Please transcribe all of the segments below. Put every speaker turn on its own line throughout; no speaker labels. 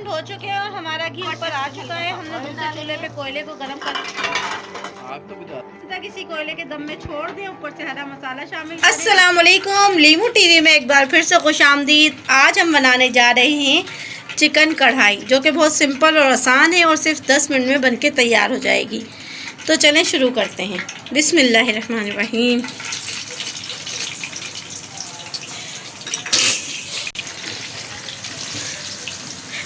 Minute हो चुके हैं और हमारा घी ऊपर आ चुका है। हमने दूसरे चूल्हे पे कोयले को गर्म कर किसी कोयले के दम में छोड़ दें। ऊपर से हरा मसाला शामिल करें। अस्सलाम वालेकुम, लीमू टीवी में एक बार फिर से खुशामदीद। आज हम बनाने जा रहे हैं चिकन कढ़ाई, जो कि बहुत सिंपल और आसान है और सिर्फ 10 मिनट में बनके तैयार हो जाएगी। तो चलें शुरू करते हैं। बिस्मिल्लाहिर्रहमानिर्रहीम।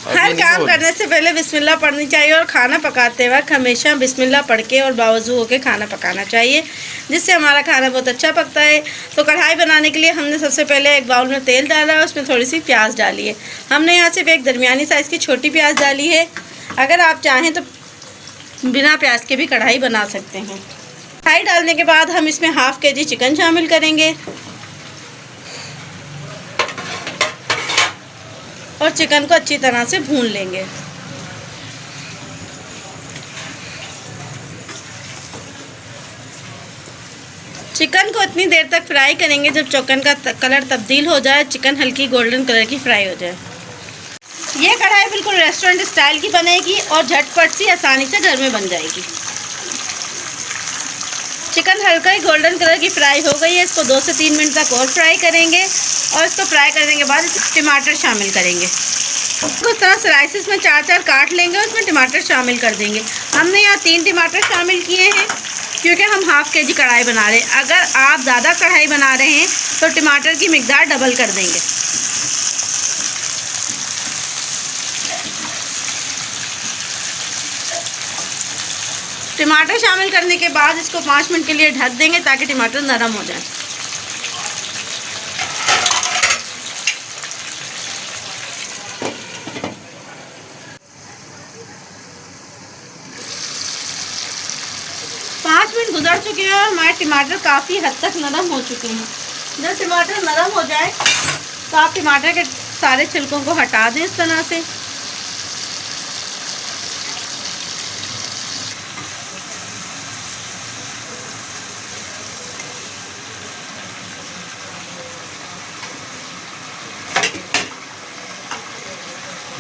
हर काम करने से पहले बिस्मिल्लाह पढ़नी चाहिए और खाना पकाते वक्त हमेशा बिस्मिल्लाह पढ़ के और बावजू होकर खाना पकाना चाहिए, जिससे हमारा खाना बहुत अच्छा पकता है। तो कढ़ाई बनाने के लिए हमने सबसे पहले एक बाउल में तेल डाला है, उसमें थोड़ी सी प्याज डाली है। हमने यहाँ सिर्फ एक दरमियानी साइज़ की छोटी प्याज डाली है। अगर आप चाहें तो बिना प्याज के भी कढ़ाई बना सकते हैं। कढ़ाई डालने के बाद हम इसमें हाफ़ kg चिकन शामिल करेंगे और चिकन को अच्छी तरह से भून लेंगे। चिकन को इतनी देर तक फ्राई करेंगे जब चिकन का कलर तब्दील हो जाए, चिकन हल्की गोल्डन कलर की फ्राई हो जाए। ये कढ़ाई बिल्कुल रेस्टोरेंट स्टाइल की बनेगी और झटपट सी आसानी से घर में बन जाएगी। चिकन हल्का ही गोल्डन कलर की फ्राई हो गई है। इसको 2 से 3 मिनट तक और फ्राई करेंगे और इसको फ्राई करने के बाद इसमें टमाटर शामिल करेंगे। उसको इस तरह स्लाइसिस में 4-4 काट लेंगे और उसमें टमाटर शामिल कर देंगे। हमने यहाँ 3 टमाटर शामिल किए हैं क्योंकि हम हाफ़ kg कढ़ाई बना रहे हैं। अगर आप ज़्यादा कढ़ाई बना रहे हैं तो टमाटर की मिकदार डबल कर देंगे। टमाटर शामिल करने के बाद इसको 5 मिनट के लिए ढक देंगे ताकि टमाटर नरम हो जाए। गुजर चुके हैं और हमारे टमाटर काफ़ी हद तक नरम हो चुके हैं। जब टमाटर नरम हो जाए तो आप टमाटर के सारे छिलकों को हटा दें इस तरह से।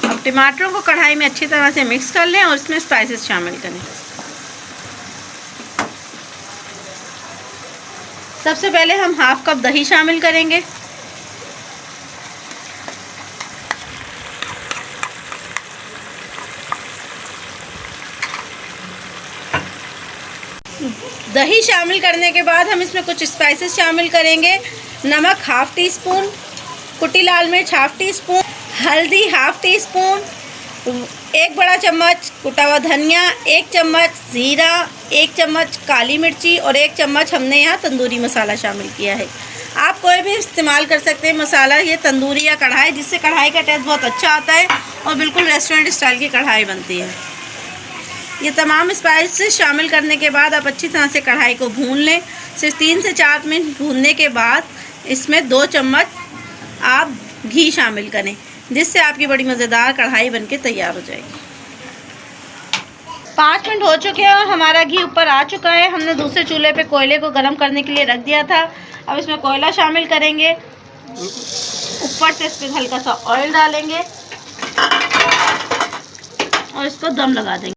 अब टमाटरों को कढ़ाई में अच्छी तरह से मिक्स कर लें और इसमें स्पाइसेस शामिल करें। सबसे पहले हम हाफ़ कप दही शामिल करेंगे। दही शामिल करने के बाद हम इसमें कुछ स्पाइसेस शामिल करेंगे। नमक हाफ़ टी स्पून, कुटी लाल मिर्च हाफ़ टी स्पून, हल्दी हाफ़ टी स्पून, 1 बड़ा चम्मच कुटा हुआ धनिया, 1 चम्मच ज़ीरा, 1 चम्मच काली मिर्ची और 1 चम्मच हमने यहाँ तंदूरी मसाला शामिल किया है। आप कोई भी इस्तेमाल कर सकते हैं मसाला, ये तंदूरी या कढ़ाई, जिससे कढ़ाई का टेस्ट बहुत अच्छा आता है और बिल्कुल रेस्टोरेंट स्टाइल की कढ़ाई बनती है। ये तमाम स्पाइसेस शामिल करने के बाद आप अच्छी तरह से कढ़ाई को भून लें। सिर्फ 3 से 4 मिनट भूनने के बाद इसमें 2 चम्मच आप घी शामिल करें, जिससे आपकी बड़ी मज़ेदार कढ़ाई बनके तैयार हो जाएगी। 5 मिनट हो चुके हैं और हमारा घी ऊपर आ चुका है। हमने दूसरे चूल्हे पे कोयले को गर्म करने के लिए रख दिया था। अब इसमें कोयला शामिल करेंगे, ऊपर से इस पर हल्का सा ऑयल डालेंगे और इसको दम लगा देंगे।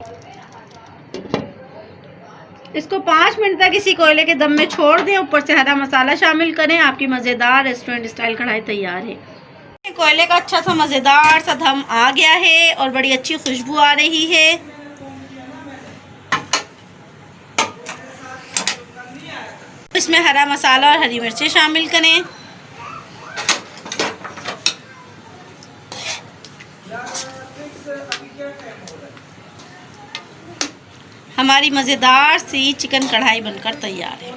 इसको 5 मिनट तक इसी कोयले के दम में छोड़ दें। ऊपर से हरा मसाला शामिल करें। आपकी मज़ेदार रेस्टोरेंट स्टाइल कढ़ाई तैयार है। कोयले का अच्छा सा मज़ेदार सा दम आ गया है और बड़ी अच्छी खुशबू आ रही है। इसमें हरा मसाला और हरी मिर्चें शामिल करें। हमारी मज़ेदार सी चिकन कढ़ाई बनकर तैयार है।